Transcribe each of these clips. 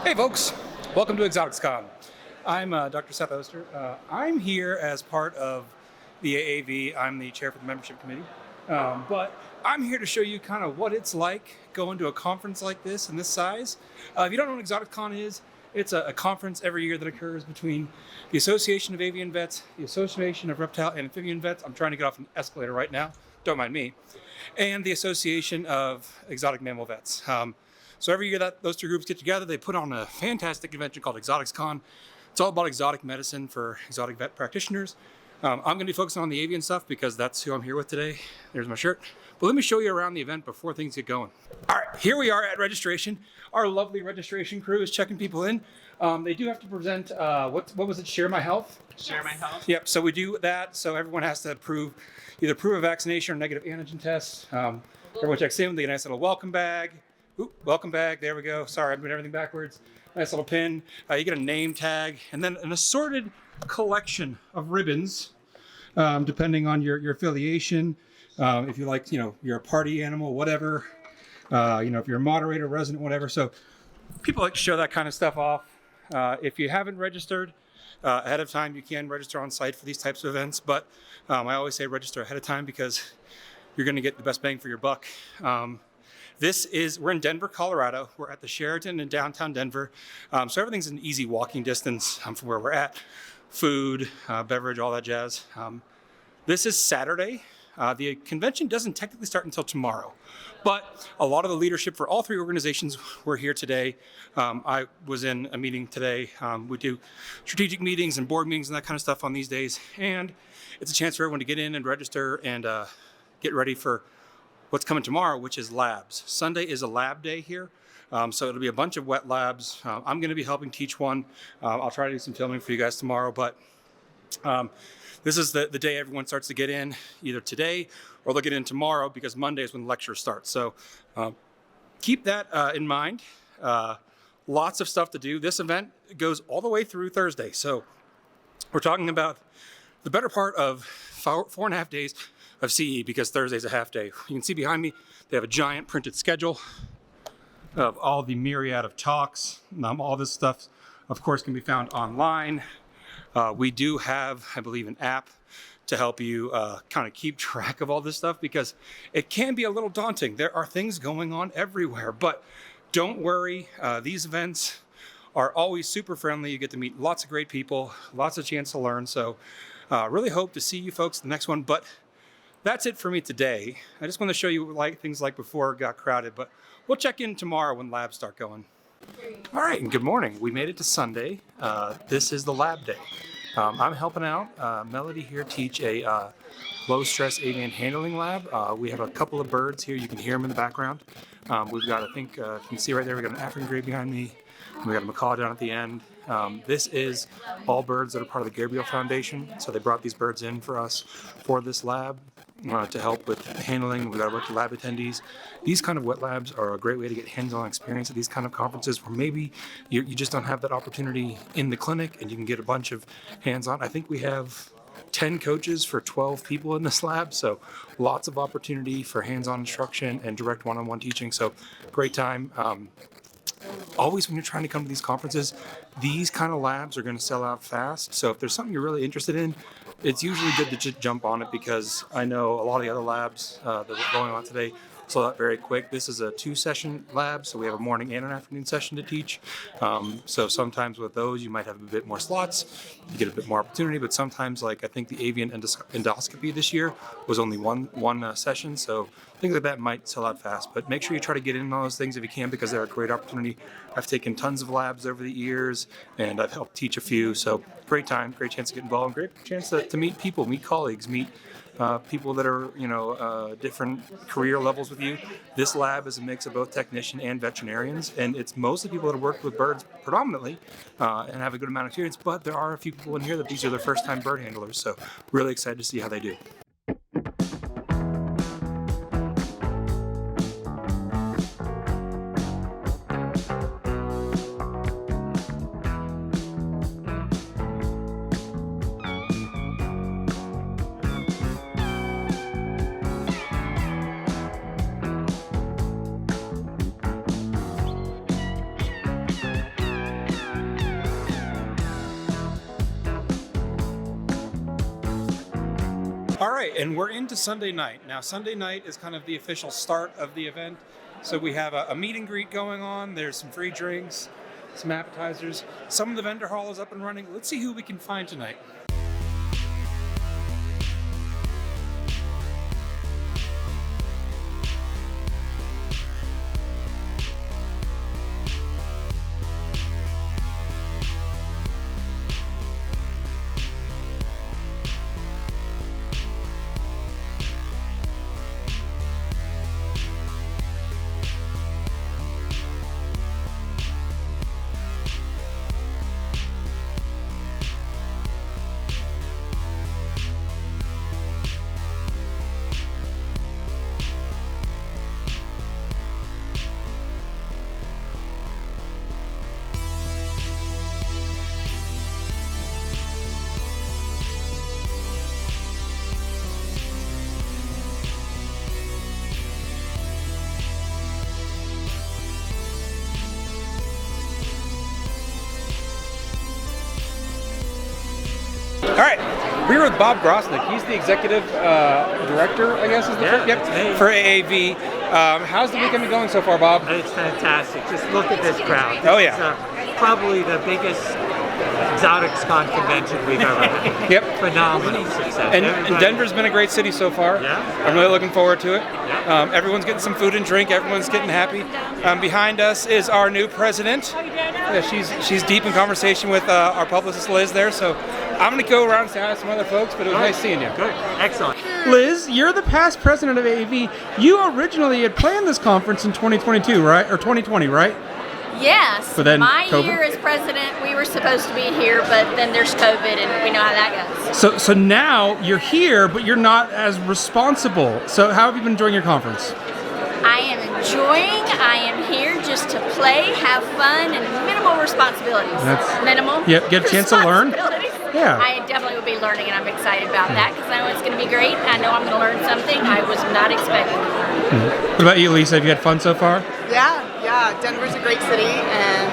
Hey folks, welcome to ExoticsCon. I'm Dr. Seth Oster. I'm here as part of the AAV. I'm the chair for the membership committee. But I'm here to show you kind of what it's like going to a conference like this in this size. If you don't know what ExoticsCon is, it's a conference every year that occurs between the Association of Avian Vets, the Association of Reptile and Amphibian Vets. I'm trying to get off an escalator right now, don't mind me, and the Association of Exotic Mammal Vets. So every year that those two groups get together, they put on a fantastic convention called ExoticsCon. It's all about exotic medicine for exotic vet practitioners. I'm going to be focusing on the avian stuff because that's who I'm here with today. There's my shirt. But let me show you around the event before things get going. All right, here we are at registration. Our lovely registration crew is checking people in. They do have to present, what was it, Share My Health? Share My Health? Yep, so we do that. So everyone has to either prove a vaccination or negative antigen test. Everyone checks in, they get a nice little welcome bag. Ooh, welcome bag, there we go. Sorry, I'm doing everything backwards. Nice little pin. You get a name tag, and then an assorted collection of ribbons, depending on your affiliation. If you like, you're a party animal, whatever. If you're a moderator, resident, whatever. So people like to show that kind of stuff off. If you haven't registered ahead of time, you can register on site for these types of events. But I always say register ahead of time because you're going to get the best bang for your buck. We're in Denver, Colorado. We're at the Sheraton in downtown Denver. So everything's an easy walking distance from where we're at. Food, beverage, all that jazz. This is Saturday. The convention doesn't technically start until tomorrow, but a lot of the leadership for all three organizations were here today. I was in a meeting today. We do strategic meetings and board meetings and that kind of stuff on these days. And it's a chance for everyone to get in and register and get ready for what's coming tomorrow, which is labs. Sunday is a lab day here. So it'll be a bunch of wet labs. I'm going to be helping teach one. I'll try to do some filming for you guys tomorrow, but this is the day everyone starts to get in, either today or they'll get in tomorrow because Monday is when the lecture starts. So keep that in mind. Lots of stuff to do. This event goes all the way through Thursday. So we're talking about the better part of 4.5 days of CE because Thursday's a half day. You can see behind me, they have a giant printed schedule of all the myriad of talks. All this stuff, of course, can be found online. We do have, I believe, an app to help you kind of keep track of all this stuff because it can be a little daunting. There are things going on everywhere, but don't worry. These events are always super friendly. You get to meet lots of great people, lots of chance to learn. So really hope to see you folks the next one. But that's it for me today. I just want to show you things like before it got crowded, but we'll check in tomorrow when labs start going. All right, and good morning. We made it to Sunday. This is the lab day. I'm helping out Melody here teach a low-stress avian handling lab. We have a couple of birds here. You can hear them in the background. We've got, I think, you can see right there, we've got an African gray behind me. We got a macaw down at the end. This is all birds that are part of the Gabriel Foundation. So they brought these birds in for us for this lab to help with handling. We got a bunch of lab attendees. These kind of wet labs are a great way to get hands-on experience at these kind of conferences where maybe you just don't have that opportunity in the clinic and you can get a bunch of hands-on. I think we have 10 coaches for 12 people in this lab, so lots of opportunity for hands-on instruction and direct one-on-one teaching. So great time. Always when you're trying to come to these conferences, these kind of labs are going to sell out fast. So if there's something you're really interested in, it's usually good to just jump on it because I know a lot of the other labs that are going on today sold out very quick. This is a 2-session lab, so we have a morning and an afternoon session to teach. So sometimes with those, you might have a bit more slots, you get a bit more opportunity, but sometimes, like I think the avian endoscopy this year was only one session, so things like that might sell out fast. But make sure you try to get in on those things if you can because they're a great opportunity. I've taken tons of labs over the years, and I've helped teach a few, so great time, great chance to get involved, great chance to meet people, meet colleagues, meet people that are, different career levels with you. This lab is a mix of both technician and veterinarians, and it's mostly people that have worked with birds predominantly and have a good amount of experience, but there are a few people in here that these are their first time bird handlers, so really excited to see how they do. right, and we're into Sunday night. Now, Sunday night is kind of the official start of the event. So we have a meet and greet going on. There's some free drinks, some appetizers. Some of the vendor hall is up and running. Let's see who we can find tonight. All right, we're with Bob Grosnick. He's the executive director, I guess, is the that's for AAV. How's the weekend been going so far, Bob? It's fantastic. Just look at this crowd. Oh, yeah. It's probably the biggest ExoticsCon convention we've ever had. Yep. Phenomenal success. And Denver's been a great city so far. Yeah. I'm really looking forward to it. Yeah. Everyone's getting some food and drink. Everyone's getting happy. Behind us is our new president. She's deep in conversation with our publicist Liz there. So I'm going to go around and say hi to some other folks, but it was nice seeing you. Good. Excellent. Liz, you're the past president of AAV. You originally had planned this conference in 2022, right? Or 2020, right? Yes. But then my COVID? year as president, we were supposed to be here, but then there's COVID, and we know how that goes. So now you're here, but you're not as responsible. So how have you been enjoying your conference? I am enjoying. I am here just to play, have fun, and minimal responsibilities. Minimal. Yeah, get a chance to learn. responsibilities. Yeah. I definitely will be learning, and I'm excited about that because I know it's going to be great. I know I'm going to learn something I was not expecting. What about you, Lisa? Have you had fun so far? Yeah. Denver's a great city, and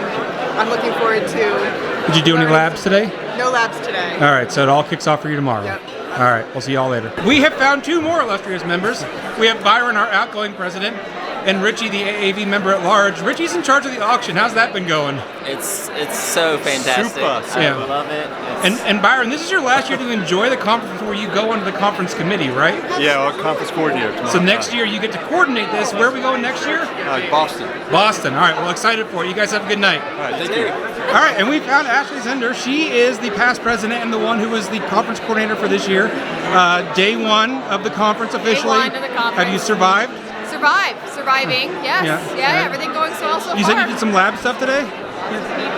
I'm looking forward to. Did you do any labs today? No labs today. All right, so it all kicks off for you tomorrow. Yep. All right, we'll see y'all later. We have found two more illustrious members. We have Byron, our outgoing president, and Richie, the AAV member at large. Richie's in charge of the auction. How's that been going? It's so fantastic. Super. Yeah. I love it. And Byron, this is your last year to enjoy the conference before you go onto the conference committee, right? Yeah, our conference coordinator tomorrow. So next year you get to coordinate this. Where are we going next year? Boston. Boston. All right, well, excited for it. You guys have a good night. All right, thank you. All right, and we found Ashley Zender. She is the past president and the one who was the conference coordinator for this year. Day one of the conference officially. Day one of the conference. Have you survived? Surviving, yes. Yeah, everything going so well so far. You said you did some lab stuff today?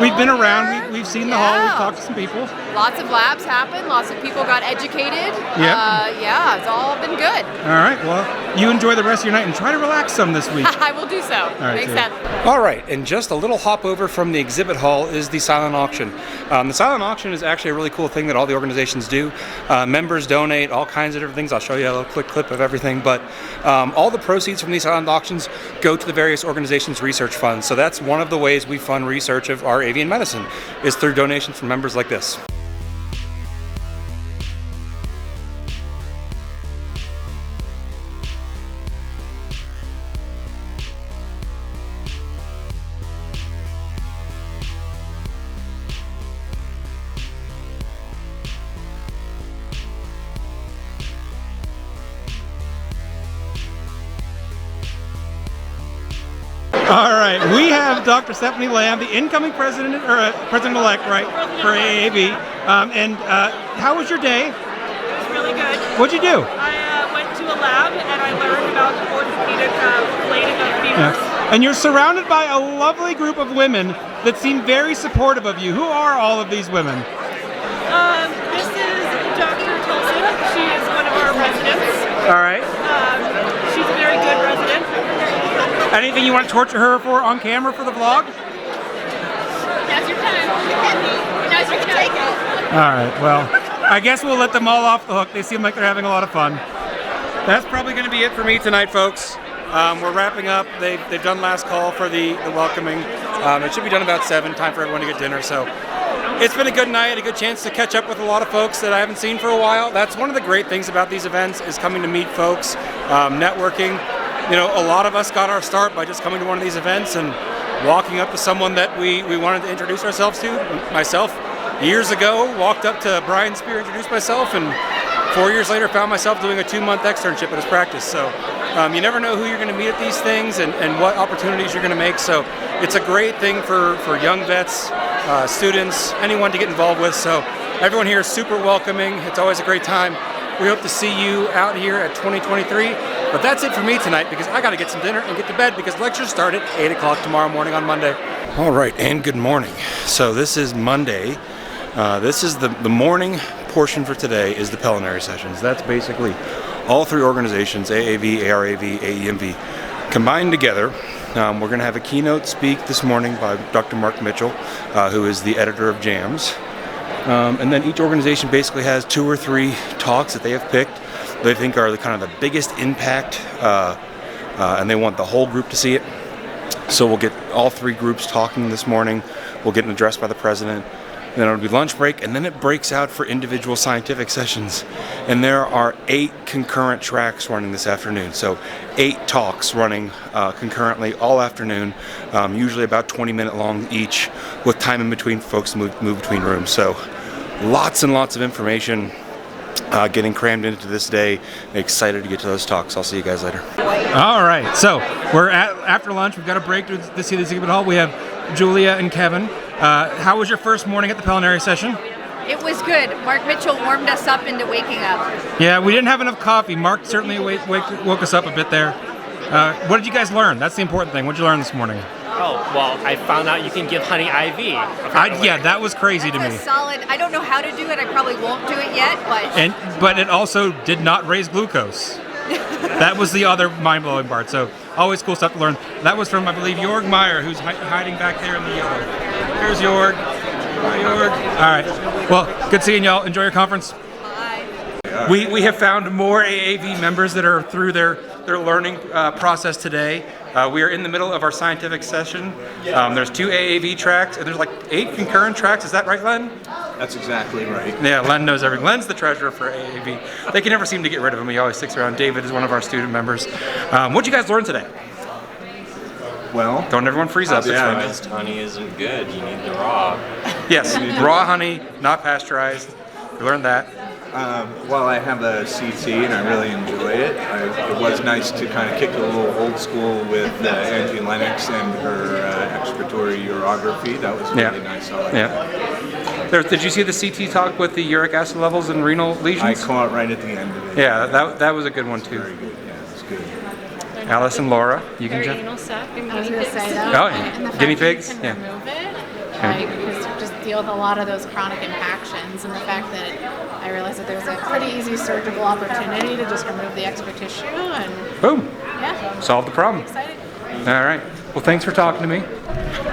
We've been around, we've seen the hall, we've talked to some people. Lots of labs happened, lots of people got educated. Yep. Yeah, it's all been good. All right, well, you enjoy the rest of your night and try to relax some this week. I will do so. right, Thanks, see ya. Seth. All right, and just a little hop over from the exhibit hall is the silent auction. The silent auction is actually a really cool thing that all the organizations do. Members donate all kinds of different things. I'll show you a little quick clip of everything, but all the proceeds from these silent auctions go to the various organizations' research funds. So that's one of the ways we fund research of our avian medicine, is through donations from members like this. All right, we have Dr. Stephanie Lamb, the incoming president, or president-elect, right, for AAV. How was your day? It was really good. What'd you do? I went to a lab and I learned about orthopedic plating of femurs. Yeah. And you're surrounded by a lovely group of women that seem very supportive of you. Who are all of these women? This is Dr. Tolson. She is one of our residents. All right. She's a very good resident. Anything you want to torture her for on camera for the vlog? Now's your time. Now's your time. All right, well, I guess we'll let them all off the hook. They seem like they're having a lot of fun. That's probably going to be it for me tonight, folks. We're wrapping up. They've done last call for the welcoming. It should be done about 7, time for everyone to get dinner. So it's been a good night, a good chance to catch up with a lot of folks that I haven't seen for a while. That's one of the great things about these events, is coming to meet folks, networking. You know, a lot of us got our start by just coming to one of these events and walking up to someone that we wanted to introduce ourselves to. Myself, years ago, walked up to Brian Spear, introduced myself, and 4 years later found myself doing a 2-month externship at his practice. So you never know who you're going to meet at these things and what opportunities you're going to make. So it's a great thing for young vets, students, anyone to get involved with. So everyone here is super welcoming. It's always a great time. We hope to see you out here at 2023. But that's it for me tonight, because I got to get some dinner and get to bed, because lectures start at 8 o'clock tomorrow morning on Monday. All right, and good morning. So this is Monday. This is the morning portion for today is the culinary sessions. That's basically all 3 organizations, AAV, ARAV, AEMV, combined together. We're going to have a keynote speak this morning by Dr. Mark Mitchell, who is the editor of JAMS. And then each organization basically has 2 or 3 talks that they have picked they think are the kind of the biggest impact, and they want the whole group to see it. So we'll get all 3 groups talking this morning. We'll get an address by the president. Then it'll be lunch break, and then it breaks out for individual scientific sessions. And there are 8 concurrent tracks running this afternoon. So 8 talks running concurrently all afternoon, usually about 20-minute long each, with time in between for folks to move between rooms. So lots and lots of information getting crammed into this day. Excited to get to those talks. I'll see you guys later. All right, so we're after lunch. We've got a break to see the exhibit hall. We have Julia and Kevin. How was your first morning at the culinary session? It was good. Mark Mitchell warmed us up into waking up. Yeah, we didn't have enough coffee. Mark certainly woke us up a bit there. What did you guys learn? That's the important thing. What did you learn this morning? Oh, well, I found out you can give honey IV. Yeah, that was crazy to me. Solid. I don't know how to do it. I probably won't do it yet, but it also did not raise glucose. That was the other mind-blowing part. So always cool stuff to learn. That was from, I believe, Jorg Meyer, who's hiding back there in the yellow. There's Jorg. Hi, Jorg. All right. Well, good seeing y'all. Enjoy your conference. Bye. We have found more AAV members that are through their learning process today. We are in the middle of our scientific session. There's 2 AAV tracks, and there's like 8 concurrent tracks. Is that right, Len? That's exactly right. Yeah, Len knows everything. Len's the treasurer for AAV. They can never seem to get rid of him. He always sticks around. David is one of our student members. What'd you guys learn today? Well, don't everyone freeze up. Pasteurized honey isn't good. You need the raw. Yes, raw honey, not pasteurized. We learned that. Well, I have a CT and I really enjoyed it. It was nice to kind of kick a little old school with Angie Lennox and her expiratory urography. That was really nice. I liked that. Did you see the CT talk with the uric acid levels and renal lesions? I caught right at the end of it. Yeah, that was a good one too. Very good. Yeah, it was good. Alice and Laura, you can jump. Anal stuff and I was guinea going to pigs. say that. Oh, yeah. And the fact Guinea that you pigs? can Yeah. remove it, like, because you just deal with a lot of those chronic impactions, and the fact that I realized that there's a pretty easy surgical opportunity to just remove the extra tissue, and Boom. yeah, Solve the problem. exciting. All right. Well, thanks for talking to me.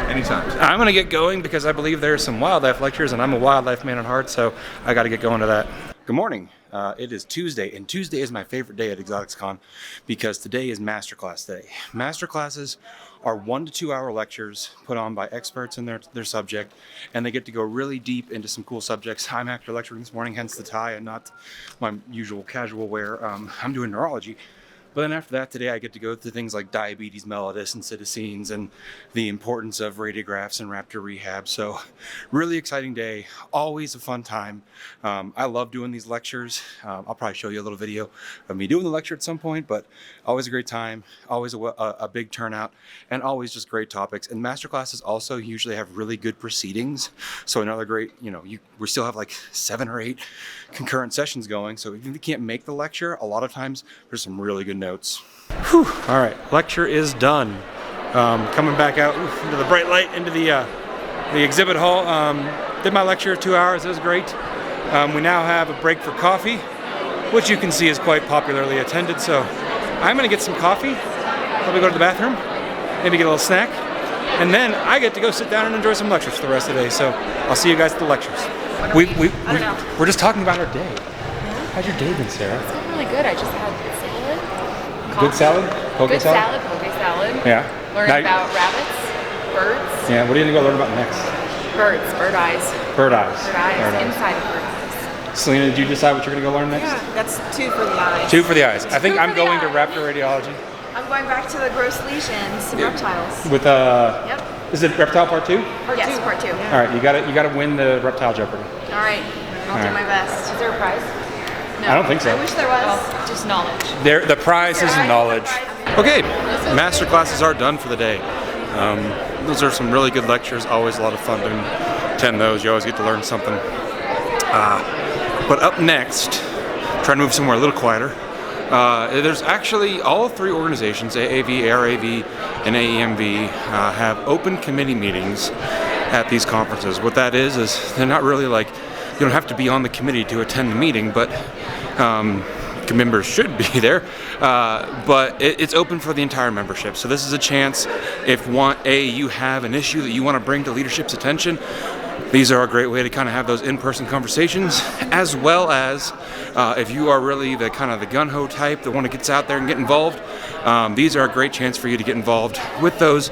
Anytime. I'm going to get going because I believe there are some wildlife lectures, and I'm a wildlife man at heart, so I got to get going to that. Good morning. It is Tuesday, and Tuesday is my favorite day at ExoticsCon because today is Masterclass Day. Masterclasses are 1 to 2 hour lectures put on by experts in their subject, and they get to go really deep into some cool subjects. I'm actually lecturing this morning, hence the tie and not my usual casual wear. I'm doing neurology. But then after that, today I get to go through things like diabetes mellitus and cytosines and the importance of radiographs and raptor rehab. So really exciting day, always a fun time. I love doing these lectures. I'll probably show you a little video of me doing the lecture at some point, but always a great time, always a big turnout, and always just great topics. And masterclasses also usually have really good proceedings. So another great, we still have like 7 or 8 concurrent sessions going. So if you can't make the lecture, a lot of times there's some really good notes. Whew. All right, lecture is done. Coming back out into the bright light, into the exhibit hall. Did my lecture 2 hours, it was great. We now have a break for coffee, which you can see is quite popularly attended. So I'm gonna get some coffee, probably go to the bathroom, maybe get a little snack, and then I get to go sit down and enjoy some lectures for the rest of the day. So I'll see you guys at the lectures. We're just talking about our day. How's your day been, Sarah? It's been really good. I just had salad. Good salad? Poke Good salad? salad, poke salad. Yeah. Learned about rabbits, birds. Yeah, what are you going to go learn about next? Birds, bird eyes. Bird eyes. Bird eyes, inside of bird eyes. Selena, did you decide what you're going to go learn next? Yeah, that's 2 for the eyes. 2 for the eyes. I think Two I'm for the going to eyes. raptor radiology. I'm going back to the gross lesions and reptiles. With Yep. is it reptile part 2? Yes, part 2. All right, you got to win the reptile Jeopardy. All right, I'll do right. my best. Is there a prize? No, I don't think so. I wish there was. Just knowledge. The prize is knowledge. Okay, master classes are done for the day. Those are some really good lectures. Always a lot of fun to attend those. You always get to learn something. But up next, trying to move somewhere a little quieter. There's actually all 3 organizations, AAV, ARAV, and AEMV, have open committee meetings at these conferences. What that is they're not really like, you don't have to be on the committee to attend the meeting, but members should be there. But it's open for the entire membership. So this is a chance if you have an issue that you want to bring to leadership's attention. These are a great way to kind of have those in-person conversations, as well as if you are really the kind of the gun-ho type, the one that gets out there and get involved. These are a great chance for you to get involved with those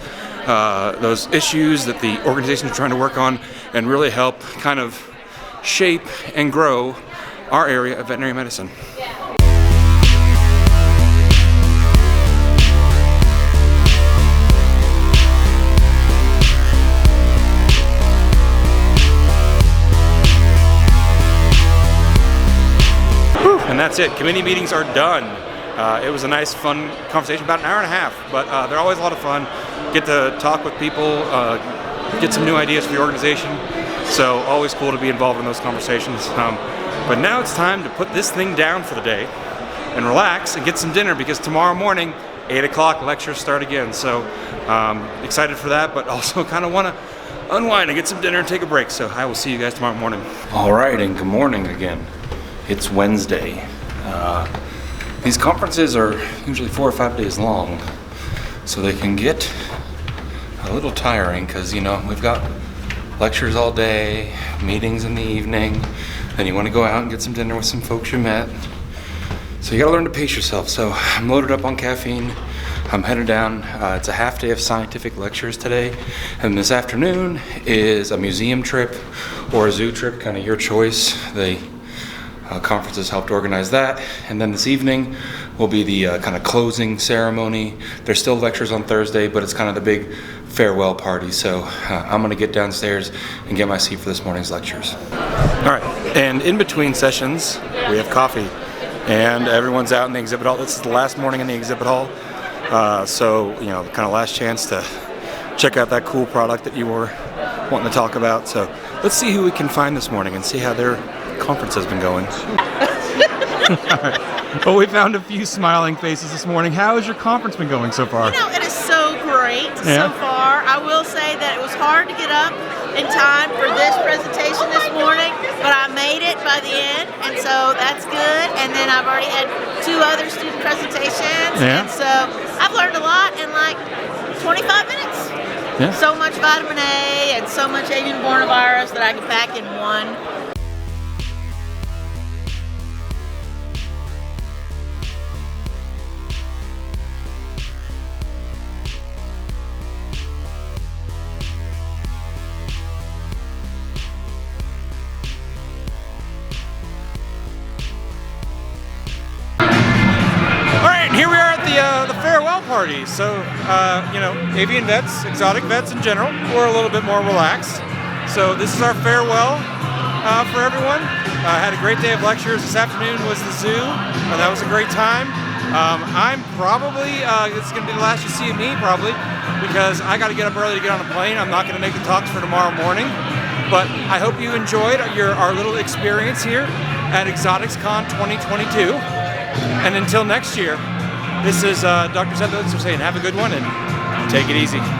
issues that the organization is trying to work on, and really help kind of shape and grow our area of veterinary medicine. And that's it. Committee meetings are done. It was a nice, fun conversation, about an hour and a half, but they're always a lot of fun. Get to talk with people, get some new ideas for the organization. So always cool to be involved in those conversations. But now it's time to put this thing down for the day and relax and get some dinner, because tomorrow morning, 8 o'clock, lectures start again. So excited for that, but also kind of want to unwind and get some dinner and take a break. So I will see you guys tomorrow morning. All right, and good morning again. It's Wednesday. These conferences are usually 4 or 5 days long, so they can get a little tiring because, we've got lectures all day, meetings in the evening, then you want to go out and get some dinner with some folks you met. So you got to learn to pace yourself. So I'm loaded up on caffeine. I'm headed down. It's a half day of scientific lectures today, and this afternoon is a museum trip or a zoo trip, kind of your choice. The conferences helped organize that, and then this evening will be the kind of closing ceremony. There's still lectures on Thursday, but it's kind of the big farewell party. So I'm going to get downstairs and get my seat for this morning's lectures. All right, and in between sessions, we have coffee, and everyone's out in the exhibit hall. This is the last morning in the exhibit hall, so kind of last chance to check out that cool product that you were wanting to talk about. So let's see who we can find this morning and see how their conference has been going. All right. Well, we found a few smiling faces this morning. How has your conference been going so far? It is so great so far. I will say that it was hard to get up in time for this presentation this morning, but I made it by the end, and so that's good. And then I've already had 2 other student presentations, and so I've learned a lot in like 25 minutes. Yeah. So much vitamin A and so much avian virus that I can pack in one. The farewell party. So, avian vets, exotic vets in general, we're a little bit more relaxed. So this is our farewell for everyone. Had a great day of lectures. This afternoon was the zoo. That was a great time. I'm probably, this is going to be the last you see of me probably, because I got to get up early to get on a plane. I'm not going to make the talks for tomorrow morning. But I hope you enjoyed our little experience here at ExoticsCon 2022. And until next year, this is Dr. Seth saying have a good one and take it easy.